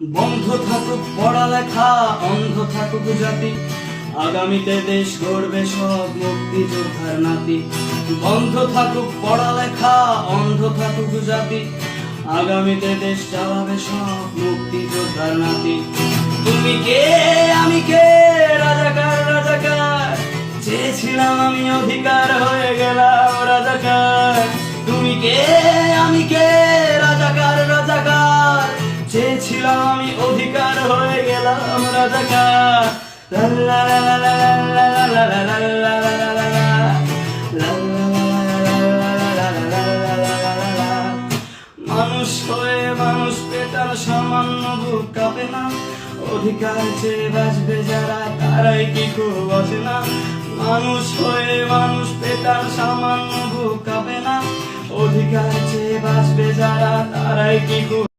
বন্ধ থাকুক পড়ালেখা, অন্ধ থাকুক জাতি, আগামীতে দেশ গড়বে সব মুক্তিযোদ্ধার নাতি। বন্ধ থাকুক পড়ালেখা, অন্ধ থাকুক জাতি, আগামীতে দেশ চালাবে সব মুক্তিযোদ্ধার নাতি। তুমি কে আমি কে, রাজাকার রাজাকার, চেয়েছিলাম আমি অধিকার, হয়ে গেলাম রাজাকার। তুমি কে আমি কে, রাজাকার রাজাকার, চেয়েছিলাম আমি অধিকার, হয়ে গেলাম রাজাকার। লা লা লা লা লা লা লা লা লা লা লা লা লা লা। মানুষ হয়ে মানুষ পেটার সামান্য বুক কাঁপে না, অধিকার চেয়ে বাঁচবে যারা তারাই কি খুব বসে না। মানুষ হয়ে মানুষ পেটার সামান্য বুক কাঁপে না, অধিকার চেয়ে বাঁচবে যারা তারাই কি খুব